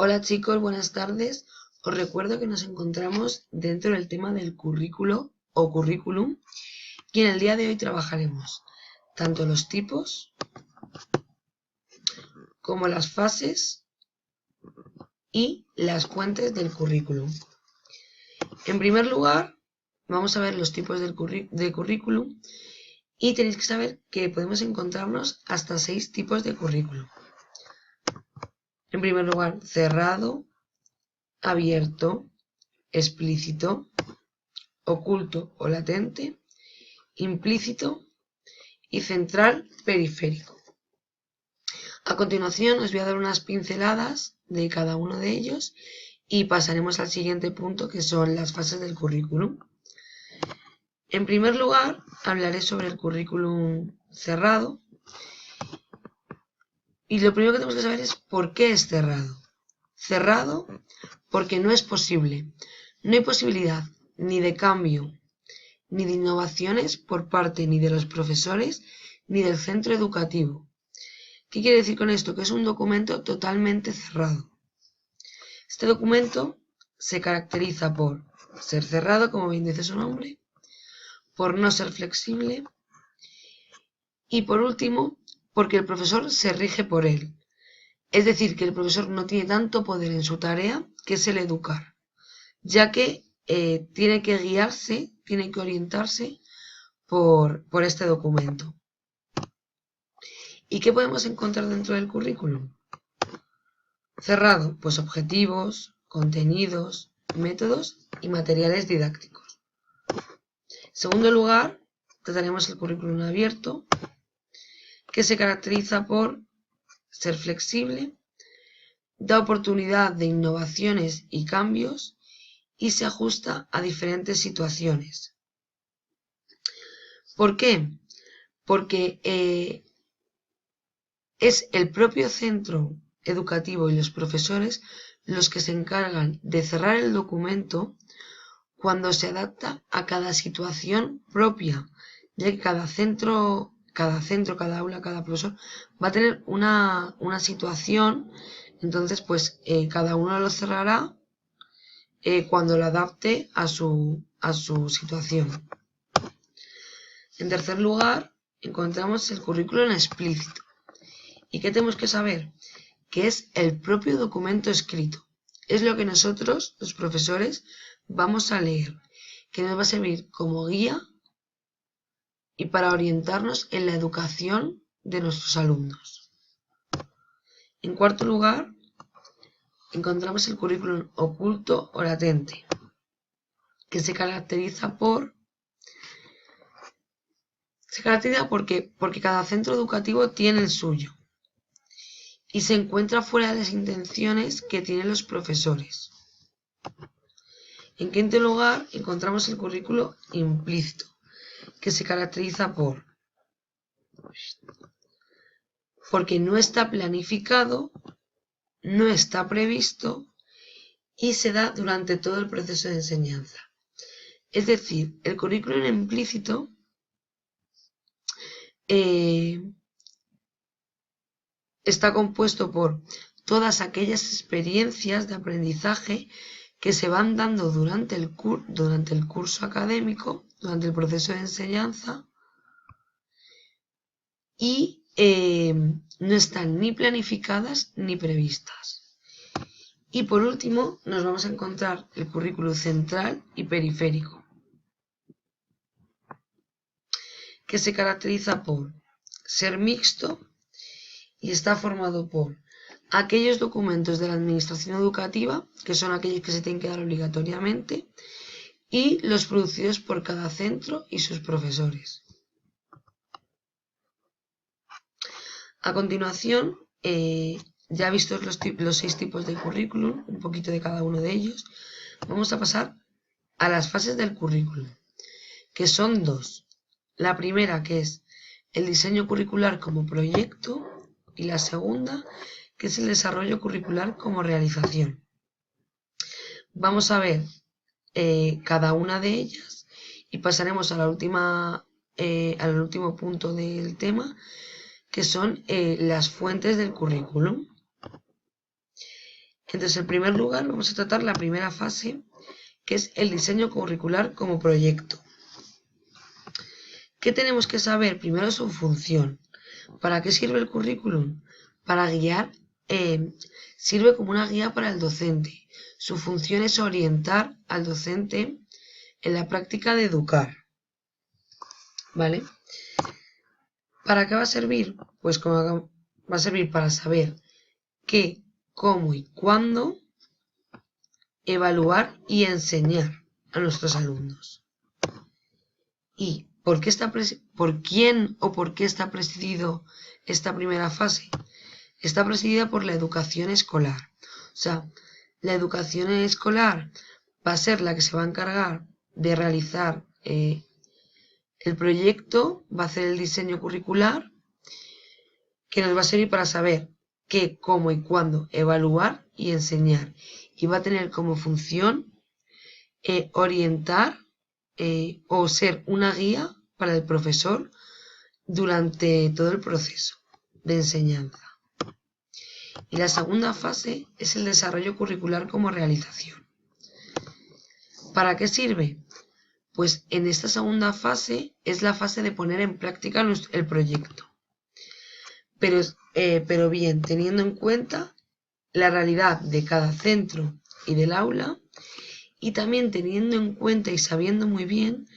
Hola chicos, buenas tardes. Os recuerdo que nos encontramos dentro del tema del currículo o currículum y en el día de hoy trabajaremos tanto los tipos como las fases y las fuentes del currículum. En primer lugar, vamos a ver los tipos de currículum y tenéis que saber que podemos encontrarnos hasta 6 tipos de currículum. En primer lugar, cerrado, abierto, explícito, oculto o latente, implícito y central periférico. A continuación os voy a dar unas pinceladas de cada uno de ellos y pasaremos al siguiente punto, que son las fases del currículum. En primer lugar, hablaré sobre el currículum cerrado y lo primero que tenemos que saber es por qué es cerrado. Cerrado porque no es posible, no hay posibilidad ni de cambio ni de innovaciones por parte ni de los profesores ni del centro educativo. ¿Qué quiere decir con esto? Que es un documento totalmente cerrado. Este documento se caracteriza por ser cerrado, como bien dice su nombre, por no ser flexible y por último, porque el profesor se rige por él. Es decir, que el profesor no tiene tanto poder en su tarea, que es el educar, ya que tiene que guiarse, tiene que orientarse por este documento. ¿Y qué podemos encontrar dentro del currículum? Cerrado, pues objetivos, contenidos, métodos y materiales didácticos. En segundo lugar, trataremos el currículum abierto, que se caracteriza por ser flexible, da oportunidad de innovaciones y cambios y se ajusta a diferentes situaciones. ¿Por qué? Porque es el propio centro educativo y los profesores los que se encargan de cerrar el documento cuando se adapta a cada situación propia, ya que cada centro, cada aula, cada profesor va a tener una situación, entonces pues cada uno lo cerrará cuando lo adapte a su situación. En tercer lugar, encontramos el currículum explícito. ¿Y qué tenemos que saber? Que es el propio documento escrito. Es lo que nosotros, los profesores, vamos a leer, que nos va a servir como guía y para orientarnos en la educación de nuestros alumnos. En cuarto lugar, encontramos el currículum oculto o latente, que se caracteriza porque cada centro educativo tiene el suyo y se encuentra fuera de las intenciones que tienen los profesores. En quinto lugar, encontramos el currículo implícito, que se caracteriza porque no está planificado, no está previsto y se da durante todo el proceso de enseñanza. Es decir, el currículum implícito está compuesto por todas aquellas experiencias de aprendizaje que se van dando durante el curso académico, durante el proceso de enseñanza, y no están ni planificadas ni previstas. Y por último, nos vamos a encontrar el currículum central y periférico, que se caracteriza por ser mixto y está formado por aquellos documentos de la administración educativa, que son aquellos que se tienen que dar obligatoriamente, y los producidos por cada centro y sus profesores. A continuación, ya vistos los 6 tipos de currículum, un poquito de cada uno de ellos, vamos a pasar a las fases del currículum, que son 2. La primera, que es el diseño curricular como proyecto, y la segunda, que es el desarrollo curricular como realización. Vamos a ver cada una de ellas y pasaremos a la al último punto del tema, que son las fuentes del currículum. Entonces, en primer lugar, vamos a tratar la primera fase, que es el diseño curricular como proyecto. ¿Qué tenemos que saber? Primero su función. ¿Para qué sirve el currículum? Para guiar, sirve como una guía para el docente. Su función es orientar al docente en la práctica de educar. ¿Vale? ¿Para qué va a servir? Pues va a servir para saber qué, cómo y cuándo evaluar y enseñar a nuestros alumnos. ¿Y por quién o por qué está presidido esta primera fase? Está presidida por la educación escolar. O sea, la educación escolar va a ser la que se va a encargar de realizar el proyecto, va a hacer el diseño curricular, que nos va a servir para saber qué, cómo y cuándo evaluar y enseñar. Y va a tener como función orientar o ser una guía para el profesor durante todo el proceso de enseñanza. Y la segunda fase es el desarrollo curricular como realización. ¿Para qué sirve? Pues en esta segunda fase es la fase de poner en práctica el proyecto. Pero bien, teniendo en cuenta la realidad de cada centro y del aula, y también teniendo en cuenta y sabiendo muy bien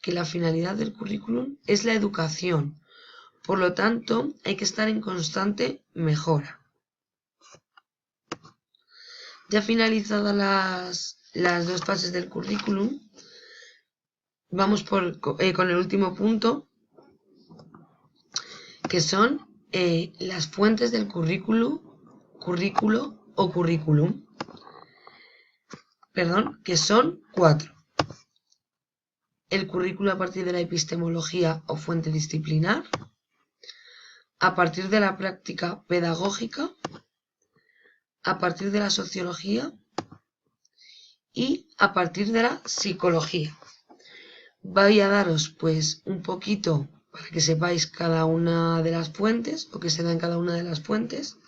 que la finalidad del currículum es la educación. Por lo tanto, hay que estar en constante mejora. Ya finalizadas las dos fases del currículum, vamos con el último punto, que son las fuentes del currículo o currículum. Que son 4. El currículo a partir de la epistemología o fuente disciplinar, a partir de la práctica pedagógica, a partir de la sociología y a partir de la psicología. Voy a daros pues un poquito para que sepáis cada una de las fuentes o que se dan cada una de las fuentes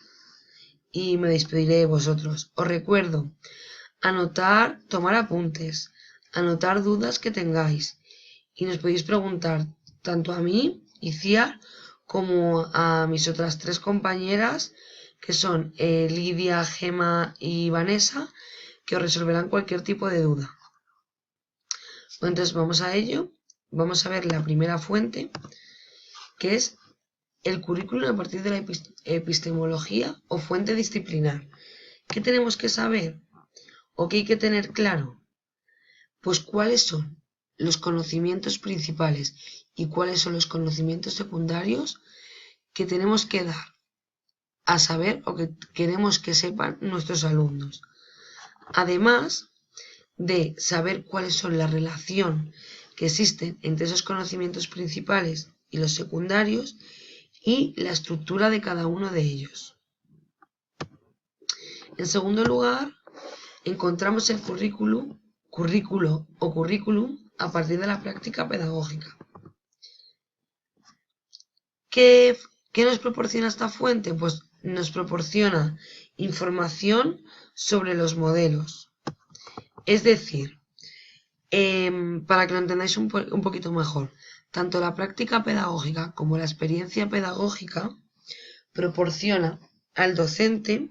y me despediré de vosotros. Os recuerdo anotar, tomar apuntes, anotar dudas que tengáis y nos podéis preguntar tanto a mí, Iciar, como a mis otras 3 compañeras que son Lidia, Gema y Vanessa, que os resolverán cualquier tipo de duda. Entonces vamos a ello, vamos a ver la primera fuente, que es el currículum a partir de la epistemología o fuente disciplinar. ¿Qué tenemos que saber o qué hay que tener claro? Pues cuáles son los conocimientos principales y cuáles son los conocimientos secundarios que tenemos que dar a saber o que queremos que sepan nuestros alumnos. Además de saber cuáles son la relación que existen entre esos conocimientos principales y los secundarios y la estructura de cada uno de ellos. En segundo lugar, encontramos el currículo o currículum a partir de la práctica pedagógica. ¿Qué nos proporciona esta fuente? Pues nos proporciona información sobre los modelos. Es decir, para que lo entendáis un poquito mejor, tanto la práctica pedagógica como la experiencia pedagógica proporciona al docente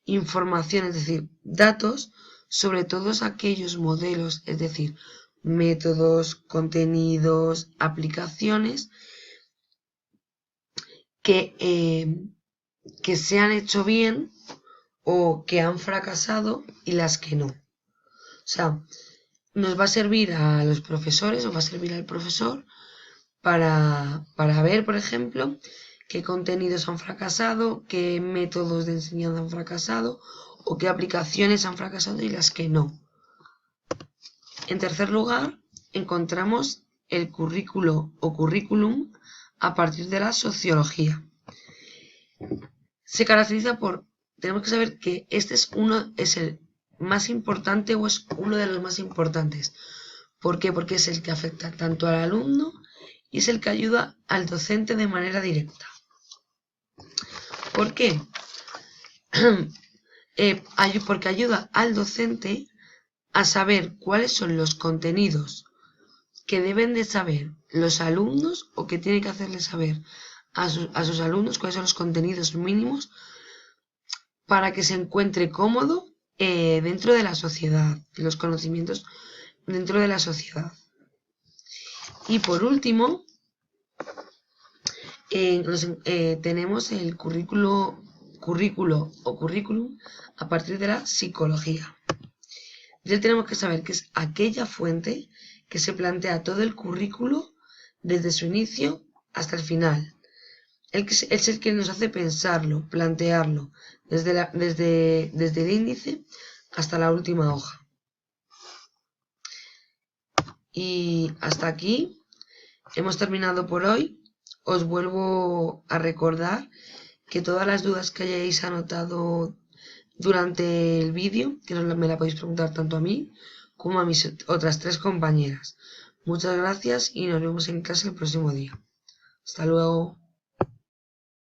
información, es decir, datos sobre todos aquellos modelos, es decir, métodos, contenidos, aplicaciones que se han hecho bien o que han fracasado y las que no. O sea, nos va a servir a los profesores o va a servir al profesor para ver, por ejemplo, qué contenidos han fracasado, qué métodos de enseñanza han fracasado o qué aplicaciones han fracasado y las que no. En tercer lugar, encontramos el currículo o currículum a partir de la sociología. Se caracteriza tenemos que saber que este es el más importante o es uno de los más importantes. ¿Por qué? Porque es el que afecta tanto al alumno y es el que ayuda al docente de manera directa. ¿Por qué? porque ayuda al docente a saber cuáles son los contenidos que deben de saber los alumnos o que tiene que hacerles saber a sus alumnos cuáles son los contenidos mínimos para que se encuentre cómodo dentro de la sociedad, los conocimientos dentro de la sociedad. Y por último, tenemos el currículo o currículum a partir de la psicología. Ya tenemos que saber que es aquella fuente que se plantea todo el currículo desde su inicio hasta el final. Es el que nos hace pensarlo, plantearlo, desde el índice hasta la última hoja. Y hasta aquí hemos terminado por hoy. Os vuelvo a recordar que todas las dudas que hayáis anotado durante el vídeo, que me la podéis preguntar tanto a mí como a mis otras 3 compañeras. Muchas gracias y nos vemos en clase el próximo día. Hasta luego.